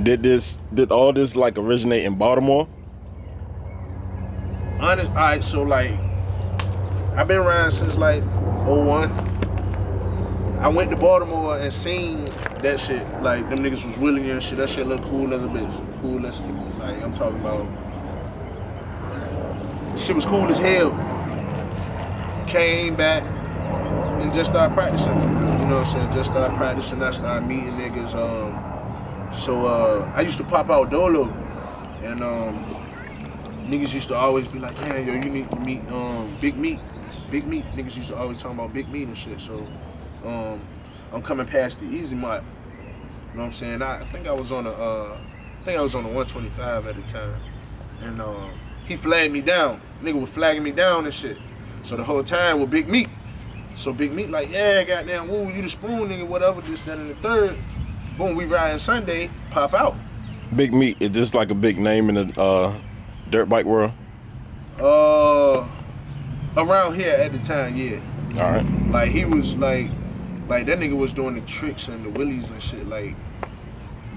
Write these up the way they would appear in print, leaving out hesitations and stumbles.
Did all this like originate in Baltimore? Alright, so like I've been around since like '01. I went to Baltimore and seen that shit. Like them niggas was willing and shit. That shit look cool as a bitch. Cool as like I'm talking about. Shit was cool as hell. Came back and just started practicing for real. You know what I'm saying? Just started practicing. I started meeting niggas. So I used to pop out Dolo, and niggas used to always be like, "Man, yo, you need to meet Big Meat." Big Meat. Niggas used to always talk about Big Meat and shit. So I'm coming past the Easy Mart. You know what I'm saying? I think I was on a 125 at the time, and he flagged me down. Nigga was flagging me down and shit. So the whole time with Big Meat. So Big Meat like, yeah, goddamn, woo, you the spoon nigga, whatever, this, that, and the third. Boom, we riding Sunday, pop out. Big Meat, is this like a big name in the dirt bike world? Around here at the time, yeah. All right. Like he was like that nigga was doing the tricks and the willies and shit like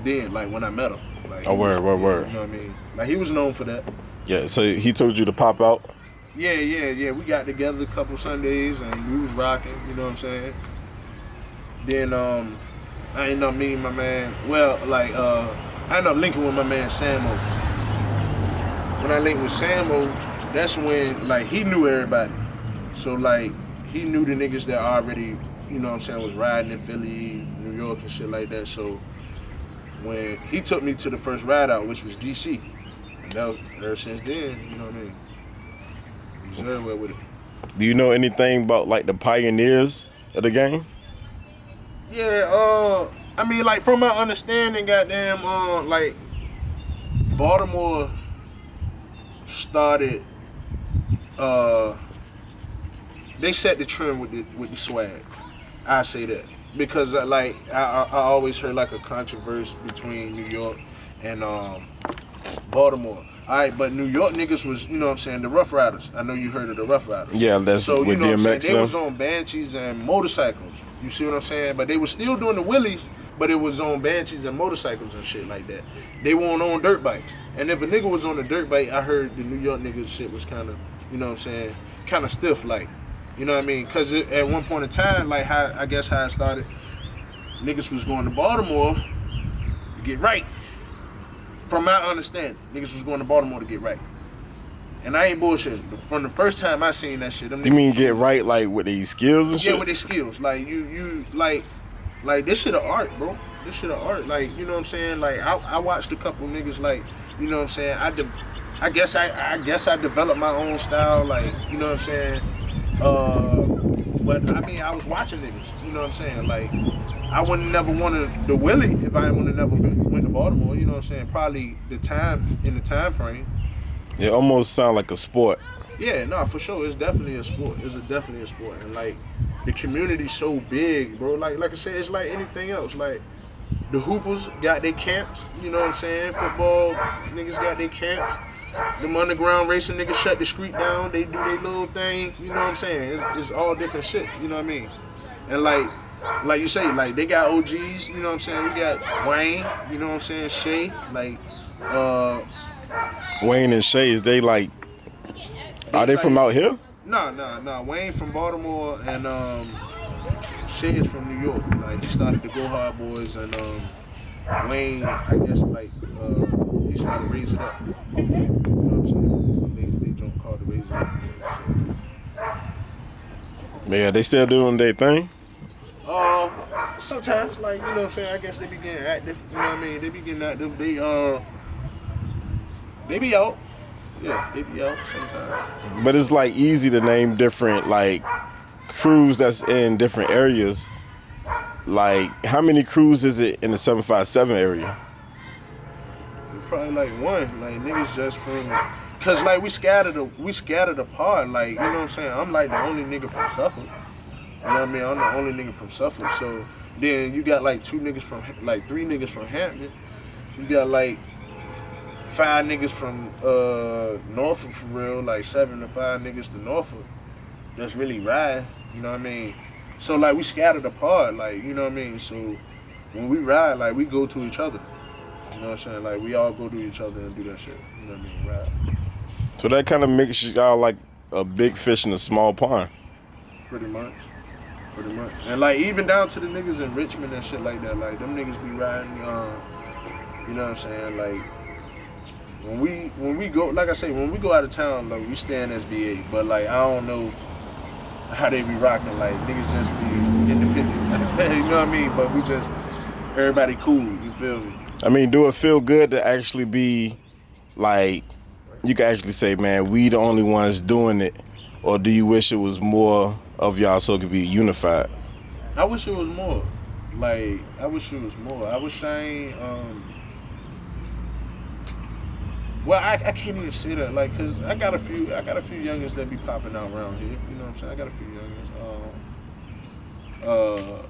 then, like when I met him. Like, word. You know what I mean? Like he was known for that. Yeah, so he told you to pop out? Yeah. We got together a couple Sundays and we was rocking, you know what I'm saying? Then I ended up meeting my man. Well, like I ended up linking with my man Samo. When I linked with Samo, that's when like he knew everybody. So like he knew the niggas that already, you know what I'm saying, was riding in Philly, New York and shit like that. So when he took me to the first ride out, which was DC, and that was ever since then, you know what I mean? He was everywhere with it. Do you know anything about like the pioneers of the game? Yeah, I mean, like from my understanding, goddamn, like Baltimore started, they set the trend with the swag. I say that because like I always heard like a controversy between New York and Baltimore. Alright, but New York niggas was, you know what I'm saying, the Rough Riders. I know you heard of the Rough Riders. Yeah, that's so, with you know what I'm DMX. saying? They was on Banshees and motorcycles. You see what I'm saying? But they was still doing the wheelies, but it was on Banshees and motorcycles and shit like that. They weren't on dirt bikes. And if a nigga was on a dirt bike, I heard the New York niggas shit was kind of, you know what I'm saying, kind of stiff like. You know what I mean? Because at one point in time, like how I guess how it started, niggas was going to Baltimore to get right. From my understanding, niggas was going to Baltimore to get right. And I ain't bullshitting. From the first time I seen that shit, them You mean get right like with these skills and shit? Yeah, with their skills. Like you like this shit a art, bro. This shit a art. Like, you know what I'm saying? Like I watched a couple niggas like, you know what I'm saying? I guess I developed my own style, like, you know what I'm saying? But I mean I was watching niggas, you know what I'm saying? Like I wouldn't never wanted the Willie if I wouldn't have never went to Baltimore, you know what I'm saying? Probably the time frame. It almost sound like a sport. Yeah, no, for sure. It's definitely a sport. It's definitely a sport. And like the community's so big, bro. Like I said, it's like anything else. Like the Hoopers got their camps, you know what I'm saying? Football niggas got their camps. Them underground racing niggas shut the street down. They do their little thing, you know what I'm saying? It's all different shit, you know what I mean? And like you say, like they got OGs, you know what I'm saying? We got Wayne, you know what I'm saying? Shay, like Wayne and Shay, is they like, are they from out here? Nah. Wayne from Baltimore and Shay is from New York. Like he started the Go Hard Boys and Wayne, I guess like he started Raise It Up. You know what I'm saying? They don't call the Raise It Up. Yeah, they still doing their thing? Sometimes, like, you know what I'm saying, I guess they be getting active, you know what I mean? They be getting active. They be out. Yeah, they be out sometimes. But it's like easy to name different like crews that's in different areas. Like how many crews is it in the 757 area? Probably like one. Like niggas just from, cause like we scattered apart. Like, you know what I'm saying? I'm like the only nigga from Suffolk. You know what I mean? I'm the only nigga from Suffolk. So then you got like three niggas from Hampton. You got like 5 niggas from Norfolk for real, like 7 to 5 niggas to Norfolk. That's really ride, you know what I mean? So like we scattered apart, like, you know what I mean? So when we ride, like we go to each other. You know what I'm saying? Like, we all go to each other and do that shit. You know what I mean? Ride. So that kind of makes y'all like a big fish in a small pond. Pretty much. And like even down to the niggas in Richmond and shit like that, like them niggas be riding, you know what I'm saying? Like when we go, like I say, when we go out of town, like we stay in SVA, but like I don't know how they be rocking. Like niggas just be independent, you know what I mean? But we just everybody cool, you feel me? I mean, do it feel good to actually be like you can actually say, man, we the only ones doing it, or do you wish it was more of y'all so it could be unified? I wish it was more. Like, I wish it was more. I wish I ain't, well, I can't even say that, like, cause I got a few youngins that be popping out around here. You know what I'm saying? I got a few youngins.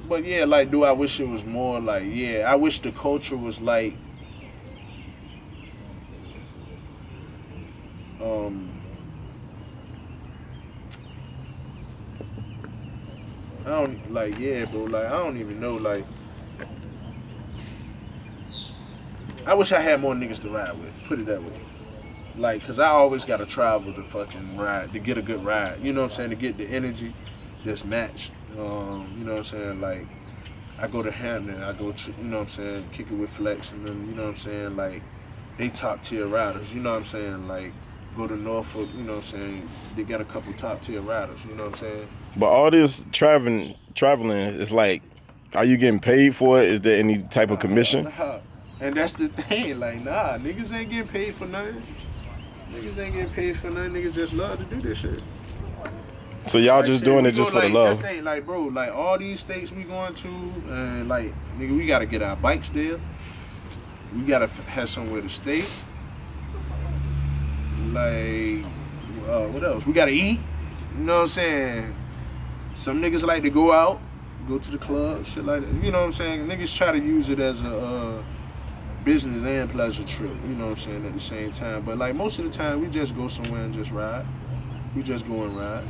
But yeah, like, do I wish it was more? Like, yeah, I wish the culture was like, I don't like, yeah, bro. Like, I don't even know. Like, I wish I had more niggas to ride with. Put it that way. Like, cause I always gotta travel to fucking ride to get a good ride. You know what I'm saying? To get the energy that's matched. You know what I'm saying? Like, I go to Hampton. I go to, you know what I'm saying, kick it with Flex, and then you know what I'm saying. Like, they top tier riders. You know what I'm saying? Like, go to Norfolk. You know what I'm saying? They got a couple top tier riders. You know what I'm saying? But all this traveling is like, are you getting paid for it? Is there any type of commission? Nah. And that's the thing, like, nah, niggas ain't getting paid for nothing. Niggas just love to do this shit. So y'all Like, just shit, doing we it just go, for the like, love? That's the thing, like, bro, like, all these states we going to, and, like, nigga, we gotta get our bikes there. We gotta have somewhere to stay. Like, what else? We gotta eat. You know what I'm saying? Some niggas like to go out, go to the club, shit like that. You know what I'm saying? Niggas try to use it as a business and pleasure trip. You know what I'm saying? At the same time, but like most of the time, we just go somewhere and just ride. We just go and ride.